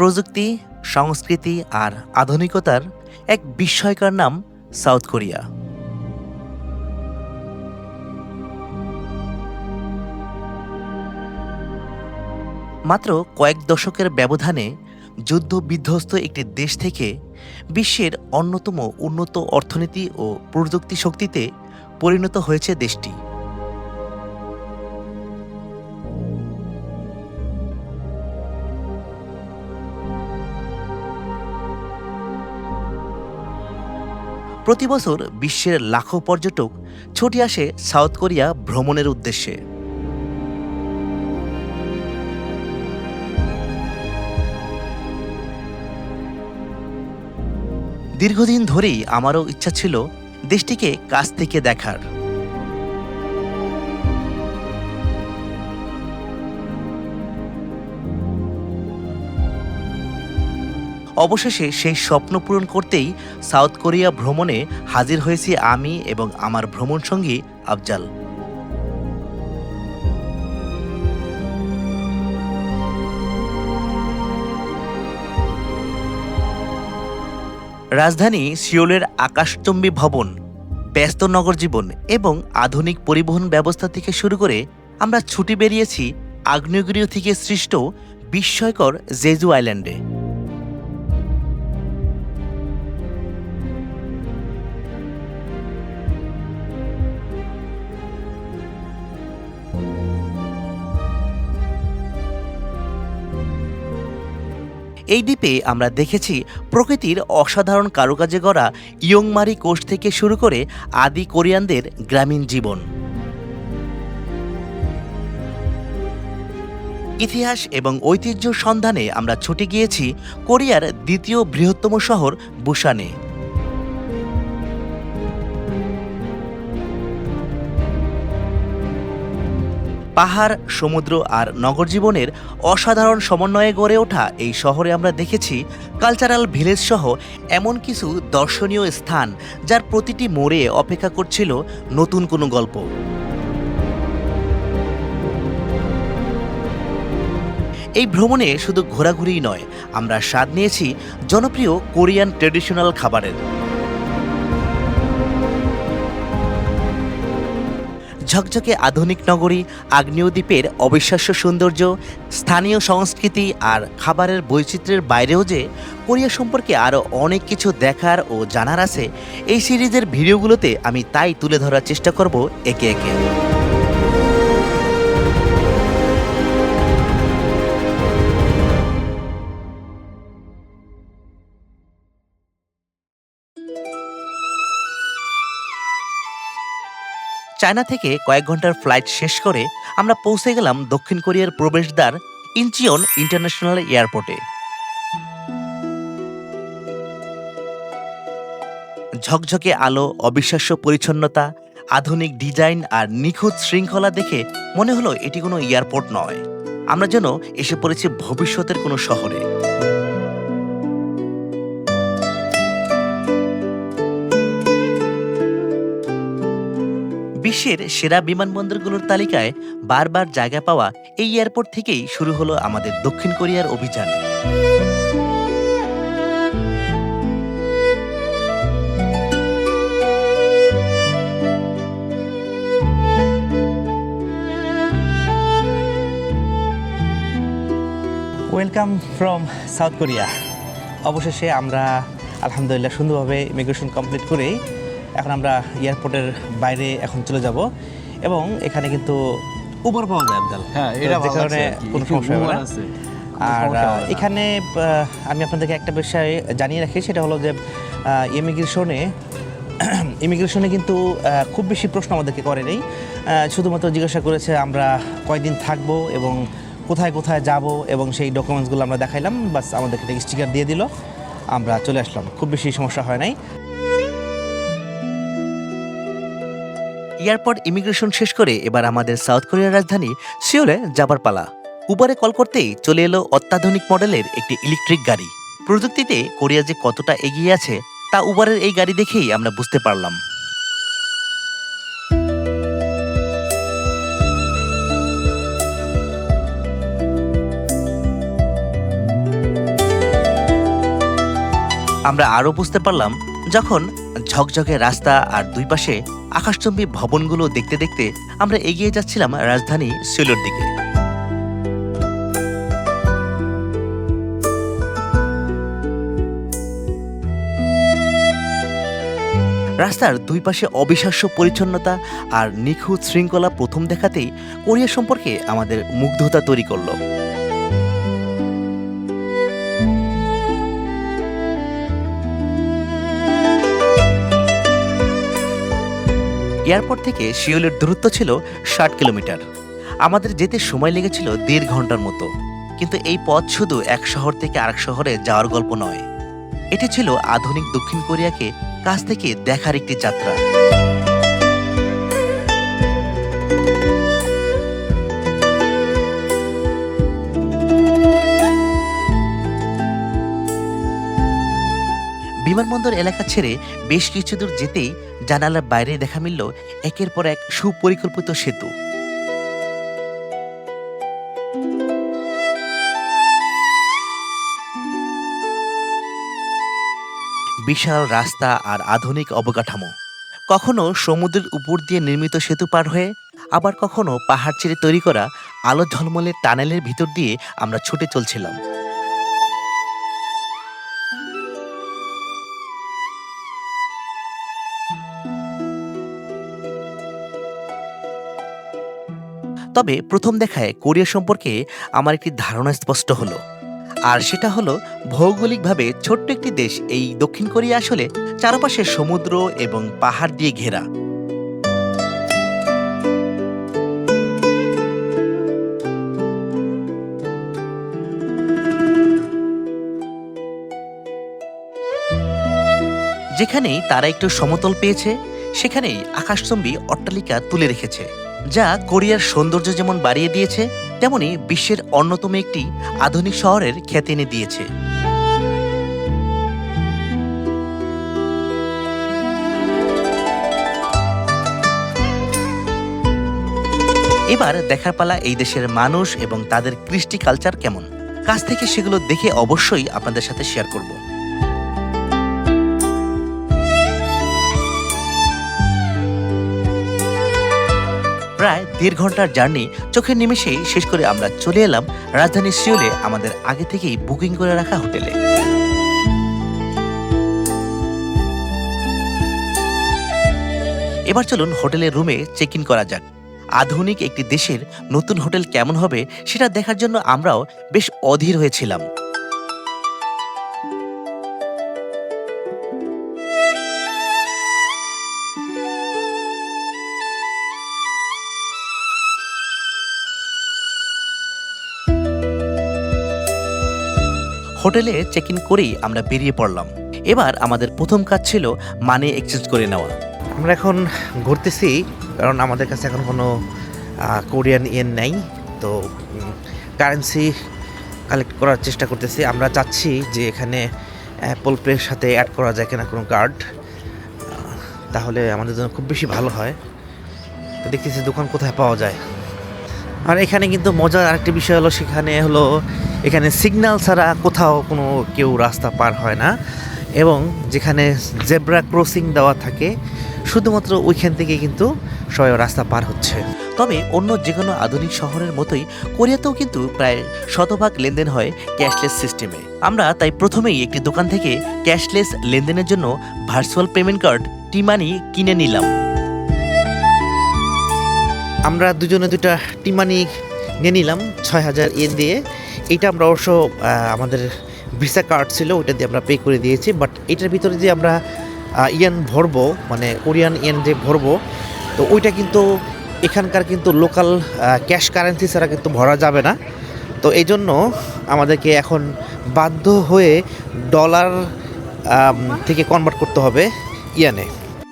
প্রযুক্তি, সংস্কৃতি আর আধুনিকতার এক বিস্ময়কর নাম সাউথ কোরিয়া। মাত্র কয়েক দশকের ব্যবধানে যুদ্ধ বিধ্বস্ত একটি দেশ থেকে বিশ্বের অন্যতম উন্নত অর্থনীতি ও প্রযুক্তি শক্তিতে পরিণত হয়েছে দেশটি। প্রতি বছর বিশ্বের লাখো পর্যটক ছুটে আসে সাউথ কোরিয়া ভ্রমণের উদ্দেশ্যে। দীর্ঘদিন ধরেই আমারও ইচ্ছা ছিল দেশটিকে কাছ থেকে দেখার। অবশেষে সেই স্বপ্ন পূরণ করতেই সাউথ কোরিয়া ভ্রমণে হাজির হয়েছি আমি এবং আমার ভ্রমণসঙ্গী আফজাল। রাজধানী সিওলের আকাশচুম্বী ভবন, ব্যস্ত নগর জীবন এবং আধুনিক পরিবহন ব্যবস্থা থেকে শুরু করে আমরা ছুটে বেরিয়েছি আগ্নেয়গিরি থেকে সৃষ্ট বিস্ময়কর জেজু আইল্যান্ডে। এই দ্বীপে আমরা দেখেছি প্রকৃতির অসাধারণ কারুকাজে গড়া ইয়ংমারি কোস্ট থেকে শুরু করে আদি কোরিয়ানদের গ্রামীণ জীবন। ইতিহাস এবং ঐতিহ্য সন্ধানে আমরা ছুটে গিয়েছি কোরিয়ার দ্বিতীয় বৃহত্তম শহর বুসানে। পাহাড়, সমুদ্র আর নগর জীবনের অসাধারণ সমন্বয়ে গড়ে ওঠা এই শহরে আমরা দেখেছি কালচারাল ভিলেজ সহ এমন কিছু দর্শনীয় স্থান যার প্রতিটি মোড়ে অপেক্ষা করছিল নতুন কোনো গল্প। এই ভ্রমণে শুধু ঘোরাঘুরিই নয়, আমরা স্বাদ নিয়েছি জনপ্রিয় কোরিয়ান ট্র্যাডিশনাল খাবারের। ঝকঝকে আধুনিক নগরী, আগ্নেয়দ্বীপের অবিশ্বাস্য সৌন্দর্য, স্থানীয় সংস্কৃতি আর খাবারের বৈচিত্র্যের বাইরেও যে কোরিয়া সম্পর্কে আরও অনেক কিছু দেখার ও জানার আছে, এই সিরিজের ভিডিওগুলোতে আমি তাই তুলে ধরার চেষ্টা করব একে একে। চায়না থেকে কয়েক ঘন্টার ফ্লাইট শেষ করে আমরা পৌঁছে গেলাম দক্ষিণ কোরিয়ার প্রবেশদ্বার ইনচিয়ন ইন্টারন্যাশনাল এয়ারপোর্টে। ঝকঝকে আলো, অবিশ্বাস্য পরিচ্ছন্নতা, আধুনিক ডিজাইন আর নিখুঁত শৃঙ্খলা দেখে মনে হলো এটি কোনো এয়ারপোর্ট নয়, আমরা যেন এসে পড়েছি ভবিষ্যতের কোনো শহরে। বিশ্বের সেরা বিমানবন্দরগুলোর তালিকায় বারবার জায়গা পাওয়া এই এয়ারপোর্ট থেকেই শুরু হলো আমাদের দক্ষিণ কোরিয়ার অভিযান। Welcome from south Korea. অবশেষে আমরা আলহামদুলিল্লাহ সুন্দরভাবে ইমিগ্রেশন কমপ্লিট করেই এখন আমরা এয়ারপোর্টের বাইরে এখন চলে যাব এবং এখানে কিন্তু উবার পাওয়া যায় আফজাল। হ্যাঁ, এটা যে কারণে কোনো সমস্যা হবে না। আর এখানে আমি আপনাদেরকে একটা বিষয় জানিয়ে রাখি, সেটা হলো যে ইমিগ্রেশনে কিন্তু খুব বেশি প্রশ্ন আমাদেরকে করে নেই, শুধুমাত্র জিজ্ঞাসা করেছে আমরা কয়দিন থাকবো এবং কোথায় কোথায় যাব এবং সেই ডকুমেন্টসগুলো আমরা দেখাইলাম, বাস আমাদেরকে একটা স্টিকার দিয়ে দিল, আমরা চলে আসলাম। খুব বেশি সমস্যা হয় নাই। এয়ারপোর্ট ইমিগ্রেশন শেষ করে এবার আমাদের সাউথ কোরিয়ার রাজধানী সিওলে যাবার পালা। উবারে কল করতেই চলে এলো অত্যাধুনিক মডেলের একটি ইলেকট্রিক গাড়ি। প্রযুক্তিতে কোরিয়া যে কতটা এগিয়ে আছে তা উবারের এই গাড়ি দেখেই আমরা বুঝতে পারলাম। আমরা আরও বুঝতে পারলাম যখন ঝকঝকে রাস্তা আর দুই পাশে আকাশচুম্বী ভবনগুলো দেখতে দেখতে আমরা এগিয়ে যাচ্ছিলাম রাজধানী সিউলের দিকে। রাস্তার দুই পাশে অবিশ্বাস্য পরিচ্ছন্নতা আর নিখুঁত শৃঙ্খলা প্রথম দেখাতেই কোরিয়া সম্পর্কে আমাদের মুগ্ধতা তৈরি করলো। এয়ারপোর্ট থেকে সিওলের দূরত্ব ছিল ৬০ কিলোমিটার। আমাদের যেতে সময় লেগেছিল ১.৫ ঘন্টার মতো। কিন্তু এই পথ শুধু এক শহর থেকে আরেক শহরে যাওয়ার গল্প নয়, এটি ছিল আধুনিক দক্ষিণ কোরিয়াকে কাছ থেকে দেখার একটি যাত্রা। বিমানবন্দর এলাকা ছেড়ে বেশ কিছু দূর যেতেই জানালার বাইরে দেখা মিলল একের পর এক সুপরিকল্পিত সেতু। বিশাল রাস্তা আর আধুনিক অবকাঠামো, কখনো সমুদ্রের উপর দিয়ে নির্মিত সেতু পার হয়ে, আবার কখনো পাহাড় ছেড়ে তৈরি করা আলো ঝলমলে টানেলের ভিতর দিয়ে আমরা ছুটে চলছিলাম। তবে প্রথম দেখায় কোরিয়া সম্পর্কে আমার একটি ধারণা স্পষ্ট হলো, আর সেটা হলো ভৌগোলিকভাবে ছোট্ট একটি দেশ এই দক্ষিণ কোরিয়া আসলে চারপাশে সমুদ্র এবং পাহাড় দিয়ে ঘেরা। যেখানেই তারা একটু সমতল পেয়েছে সেখানেই আকাশচুম্বী অট্টালিকা তুলে রেখেছে, যা কোরিয়ার সৌন্দর্য যেমন বাড়িয়ে দিয়েছে তেমনি বিশ্বের অন্যতম একটি আধুনিক শহরের খ্যাতি এনে দিয়েছে। এবার দেখার পালা এই দেশের মানুষ এবং তাদের কৃষ্টি কালচার কেমন। কাছ থেকে সেগুলো দেখে অবশ্যই আপনাদের সাথে শেয়ার করব। প্রায় ১.৫ ঘন্টার জার্নি চোখের নিমেষেই শেষ করে আমরা চলে এলাম রাজধানী সিওলে আমাদের আগে থেকেই বুকিং করে রাখা হোটেলে। এবার চলুন হোটেলের রুমে চেক ইন করা যাক। আধুনিক একটি দেশের নতুন হোটেল কেমন হবে সেটা দেখার জন্য আমরাও বেশ অধীর হয়েছিলাম। হোটেলে চেক ইন করেই আমরা বেরিয়ে পড়লাম। এবার আমাদের প্রথম কাজ ছিল মানি এক্সচেঞ্জ করে নেওয়া। আমরা এখন ঘুরতেছি কারণ আমাদের কাছে এখন কোনো কোরিয়ান ইয়েন নেই, তো কারেন্সি কালেক্ট করার চেষ্টা করতেছি। আমরা চাচ্ছি যে এখানে অ্যাপল পের সাথে অ্যাড করা যায় কিনা কোনো কার্ড, তাহলে আমাদের জন্য খুব বেশি ভালো হয়। তো দেখতেছি দোকান কোথায় পাওয়া যায়। আর এখানে কিন্তু মজার আরেকটি বিষয় হলো, এখানে সিগন্যাল ছাড়া কোথাও কোনো কেউ রাস্তা পার হয় না, এবং যেখানে জেব্রা ক্রসিং দেওয়া থাকে শুধুমাত্র ওইখান থেকে কিন্তু সবাই রাস্তা পার হচ্ছে। তবে অন্য যে কোনো আধুনিক শহরের মতোই কোরিয়াতেও কিন্তু প্রায় শতভাগ লেনদেন হয় ক্যাশলেস সিস্টেমে। আমরা তাই প্রথমেই একটি দোকান থেকে ক্যাশলেস লেনদেনের জন্য ভার্চুয়াল পেমেন্ট কার্ড টিমানি কিনে নিলাম। আমরা দুজনে দুটা টিমানি নিয়ে নিলাম ৬,০০০ ইয়েন দিয়ে। এটা আমরা অবশ্য আমাদের ভিসা কার্ড ছিল, ওইটা দিয়ে আমরা পে করে দিয়েছি। বাট এটার ভিতরে যে আমরা ইয়েন ভরবো, মানে কোরিয়ান ইয়েন যে ভরবো, তো ওইটা কিন্তু এখানকার কিন্তু লোকাল ক্যাশ কারেন্সি ছাড়া কিন্তু ভরা যাবে না। তো এই জন্য আমাদেরকে এখন বাধ্য হয়ে ডলার থেকে কনভার্ট করতে হবে ইয়েনে।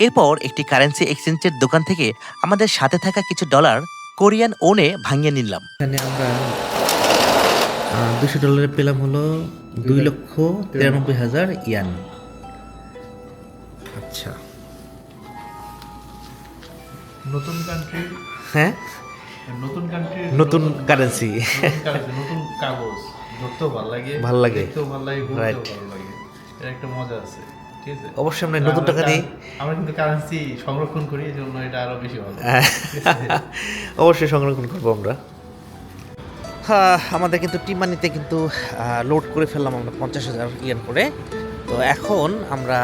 এরপর একটি কারেন্সি এক্সচেঞ্জের দোকান থেকে আমাদের সাথে থাকা কিছু ডলার কোরিয়ান ওনে ভাঙিয়ে নিলাম। এখানে আমরা $200 পেলাম হলো 2,93,000 ইয়ান। আচ্ছা, নতুন কান্ট্রি, হ্যাঁ, নতুন কান্ট্রি, নতুন কারেন্সি, নতুন কাগজ ধরতেও ভালো লাগে, ভাল লাগে, দেখতেও ভালো লাগে, রাইট। ঘুরতেও ভালো লাগে। এর একটা মজা আছে, ঠিক আছে? অবশ্যই আমরা নতুন টাকা দিয়ে আমরা কিন্তু কারেন্সি সংরক্ষণ করি, এই জন্য এটা আরো বেশি ভালো। অবশ্যই সংরক্ষণ করবো আমরা। হ্যাঁ, আমাদের কিন্তু টিম মানিতে কিন্তু লোড করে ফেললাম আমরা 50,000 ইয়েন করে। তো এখন আমরা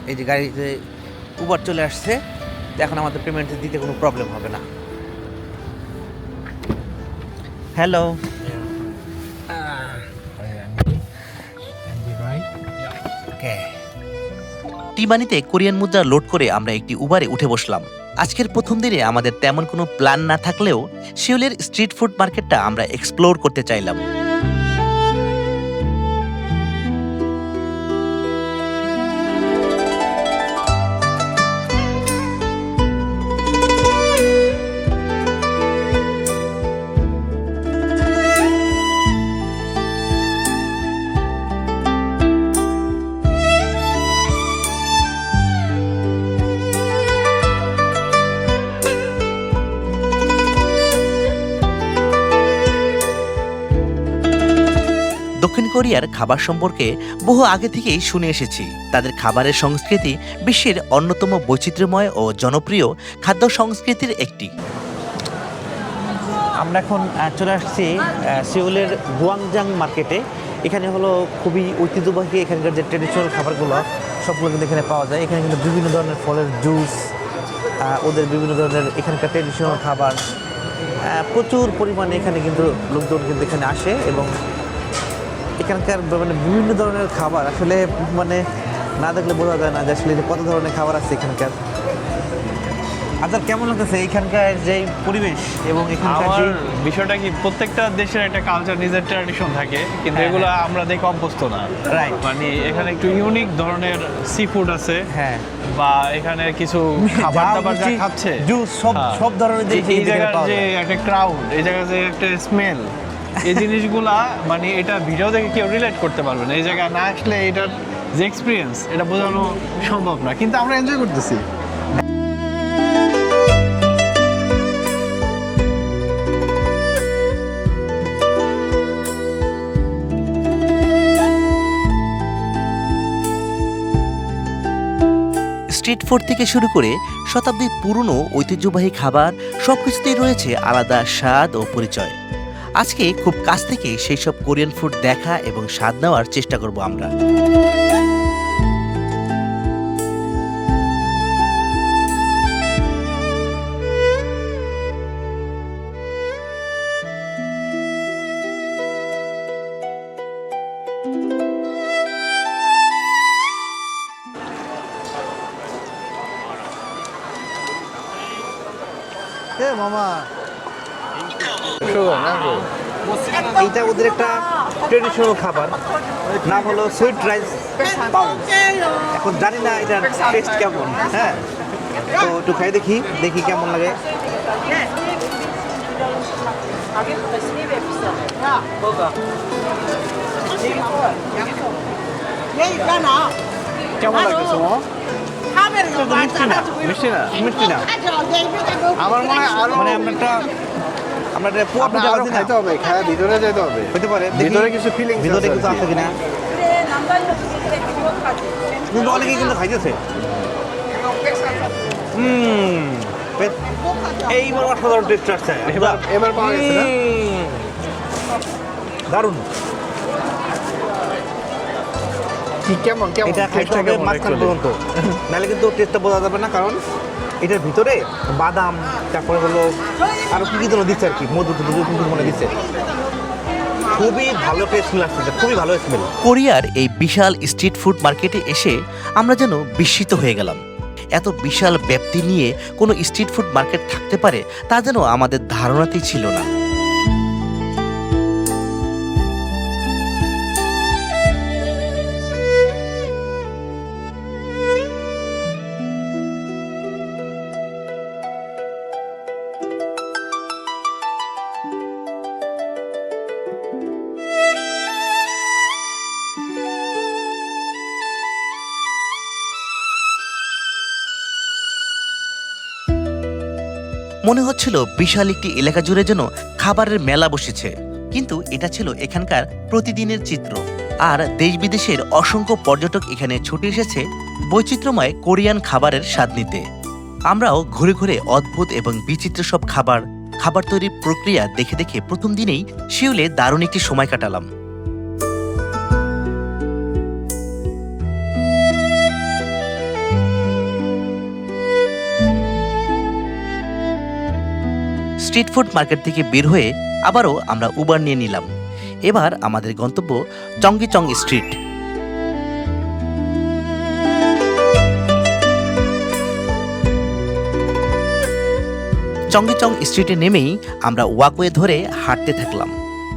এই যে গাড়িতে উবার চলে আসছে, তো এখন আমাদের পেমেন্ট দিতে কোনো প্রবলেম হবে না। হ্যালো, ওকে। টিমানিতে কোরিয়ান মুদ্রা লোড করে আমরা একটি উবারে উঠে বসলাম। আজকের প্রথম দিনে আমাদের তেমন কোনো প্ল্যান না থাকলেও সিওলের স্ট্রিট ফুড মার্কেটটা আমরা এক্সপ্লোর করতে চাইলাম। দক্ষিণ কোরিয়ার খাবার সম্পর্কে বহু আগে থেকেই শুনে এসেছি। তাদের খাবারের সংস্কৃতি বিশ্বের অন্যতম বৈচিত্র্যময় ও জনপ্রিয় খাদ্য সংস্কৃতির একটি। আমরা এখন চলে আসছি সিওলের গুয়াংজাং মার্কেটে। এখানে হলো খুবই ঐতিহ্যবাহী এখানকার যে ট্রেডিশনাল খাবারগুলো সবগুলো কিন্তু এখানে পাওয়া যায়। এখানে কিন্তু বিভিন্ন ধরনের ফলের জুস, ওদের বিভিন্ন ধরনের এখানকার ট্রেডিশনাল খাবার প্রচুর পরিমাণে এখানে কিন্তু লোকজন কিন্তু এখানে আসে এবং এখানকার মানে বিভিন্ন ধরনের খাবার আসলে মানে না দেখলে বোঝা যায় না যে আসলে কত ধরনের খাবার আছে এখানকার। আচ্ছা, কেমন লাগতেছে এখানকার যে পরিবেশ এবং এখানকার আমার যে বিষয়টা কি, প্রত্যেকটা দেশের একটা কালচার, নিজের ট্র্যাডিশন থাকে, কিন্তু হ্যাঁ, এগুলো আমরা দেখে অভ্যস্ত না। রাইট, মানে এখানে একটু ইউনিক ধরনের সি ফুড আছে, হ্যাঁ, বা এখানে কিছু খাবার দাবার যা খাচ্ছে, জুস সব হ্যাঁ। সব ধরনের জিনিস এই এখানে জায়গার পাওয়া যে যায়। একটা ক্রাউড, এই জায়গার যে একটা স্মেল, এই জিনিসগুলা মানে এটা ভিডিও দেখে কেউ রিলেট করতে পারবে না। এই জায়গায় না আসলে এটার যে এক্সপিরিয়েন্স, এটা বোঝানো সম্ভব না, কিন্তু আমরা এনজয় করতেছি। স্ট্রিট ফুড থেকে শুরু করে শতাব্দী পুরনো ঐতিহ্যবাহী খাবার সবকিছুতেই রয়েছে আলাদা স্বাদ ও পরিচয়। আজকে খুব কাছ থেকে সেই সব কোরিয়ান ফুড দেখা এবং স্বাদ নেওয়ার চেষ্টা করব আমরা। এইটা ওদের একটা ট্রেডিশনাল খাবার, নাম হলো সুইট রাইস পাউ। এখন জানি না এটার টেস্ট কেমন, হ্যাঁ, তো একটু খাই দেখি দেখি কেমন লাগে। কেমন লাগতেছে মামা? মিষ্টি না? মিষ্টি না, আমার মনে হয় আরো মানে আমরা একটা পোয়া পিঠা আরো আছে না, খাইতে হবে, খায় ভিতরে যেতে হবে। হতে পারে দেখি ভিতরে কিছু ফিলিংস ভিতরে কিছু আছে কিনা, কিন্তু অনেকেই কিন্তু খাইতেছে। এইবার অসাধারণ টেস্ট আসছে, এবার পাওয়া গেছে না? দারুণ। কি কেমন কেমন এটা খাইতে টেস্টটা হবে কেমন মাঝখান actually? পর্যন্ত, নাহলে কিন্তু টেস্টটা বোঝা যাবে না, কারণ এটার ভিতরে বাদাম, তারপরে হলো আরো কি কি যেন দিচ্ছে আর কি, মধু টধু কিন্তু মনে দিচ্ছে। খুবই ভালো টেস্ট লাগছে, খুবই ভালো স্মেল। কোরিয়ার এই বিশাল স্ট্রিট ফুড মার্কেটে এসে আমরা যেন বিস্মিত হয়ে গেলাম। এত বিশাল ব্যাপ্তি নিয়ে কোনো স্ট্রিট ফুড মার্কেট থাকতে পারে তা যেন আমাদের ধারণাতেই ছিল না। মনে হচ্ছিল বিশাল একটি এলাকা জুড়ে যেন খাবারের মেলা বসেছে, কিন্তু এটা ছিল এখানকার প্রতিদিনের চিত্র। আর দেশ বিদেশের অসংখ্য পর্যটক এখানে ছুটে এসেছে বৈচিত্র্যময় কোরিয়ান খাবারের স্বাদ নিতে। আমরাও ঘুরে ঘুরে অদ্ভুত এবং বিচিত্র সব খাবার তৈরির প্রক্রিয়া দেখে দেখে প্রথম দিনেই সিউলে দারুণ একটি সময় কাটালাম। স্ট্রিট ফুড মার্কেট থেকে বের হয়ে আবারও আমরা উবার নিয়ে নিলাম। এবার আমাদের গন্তব্য চঙ্গিচং স্ট্রিট। চঙ্গিচং স্ট্রিটে নেমেই আমরা ওয়াকওয়ে ধরে হাঁটতে থাকলাম।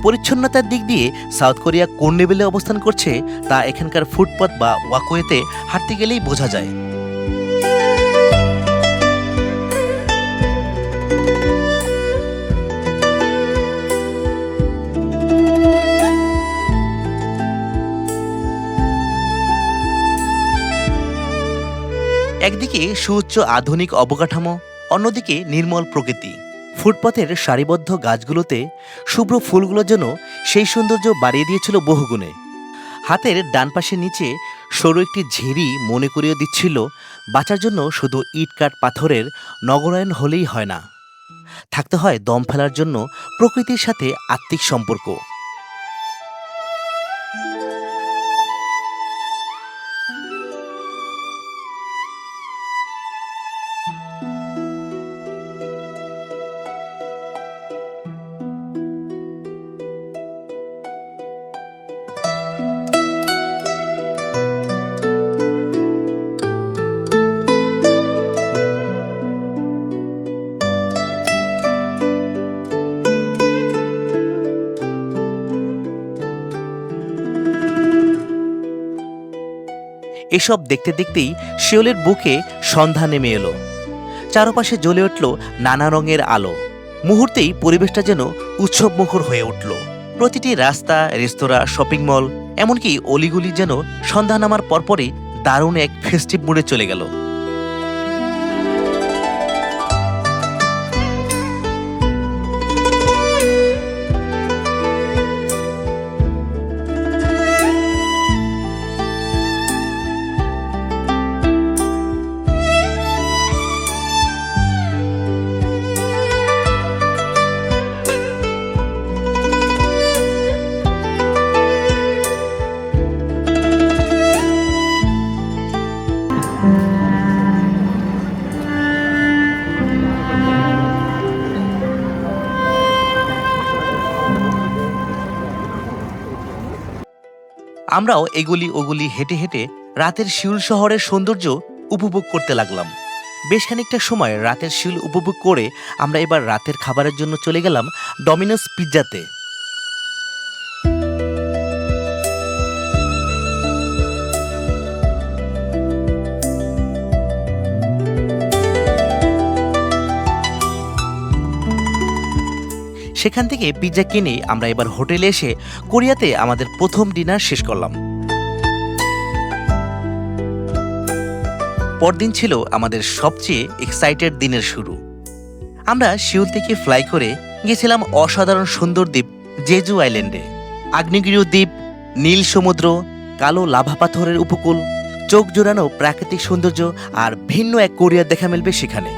পরিচ্ছন্নতার দিক দিয়ে সাউথ কোরিয়া কোন লেভেলে অবস্থান করছে তা এখানকার ফুটপাত বা ওয়াকওয়েতে হাঁটতে গেলেই বোঝা যায়। একদিকে সুউচ্চ আধুনিক অবকাঠামো, অন্যদিকে নির্মল প্রকৃতি। ফুটপাথের সারিবদ্ধ গাছগুলোতে শুভ্র ফুলগুলো যেন সেই সৌন্দর্য বাড়িয়ে দিয়েছিল বহুগুণে। হাতের ডান পাশে নিচে সরু একটি ঝিরি মনে করিয়ে দিচ্ছিল বাঁচার জন্য শুধু ইট কাঠ পাথরের নগরায়ণ হলেই হয় না, থাকতে হয় দম ফেলার জন্য প্রকৃতির সাথে আত্মিক সম্পর্ক। এসব দেখতে দেখতেই শিওলের বুকে সন্ধ্যা নেমে এলো। চারপাশে জ্বলে উঠল নানা রঙের আলো। মুহূর্তেই পরিবেশটা যেন উৎসবমুখর হয়ে উঠল। প্রতিটি রাস্তা, রেস্তোরাঁ, শপিং মল, এমনকি অলিগুলি যেন সন্ধ্যা নামার পরপরই দারুণ এক ফেস্টিভ মুডে চলে গেল। আমরাও এগুলি ওগুলি হেঁটে হেঁটে রাতের সিউল শহরের সৌন্দর্য উপভোগ করতে লাগলাম। বেশ খানিকটা সময় রাতের সিউল উপভোগ করে আমরা এবার রাতের খাবারের জন্য চলে গেলাম ডমিনোস পিৎজাতে। সেখান থেকে পিৎজা কিনে আমরা এবার হোটেলে এসে কোরিয়াতে আমাদের প্রথম ডিনার শেষ করলাম। পরদিন ছিল আমাদের সবচেয়ে এক্সাইটেড দিনের শুরু। আমরা সিউল থেকে ফ্লাই করে গিয়েছিলাম অসাধারণ সুন্দর দ্বীপ জেজু আইল্যান্ডে। আগ্নেয়গিরি দ্বীপ, নীল সমুদ্র, কালো লাভা পাথরের উপকূল, চোখ জোড়ানো প্রাকৃতিক সৌন্দর্য আর ভিন্ন এক কোরিয়া দেখা মিলবে সেখানে।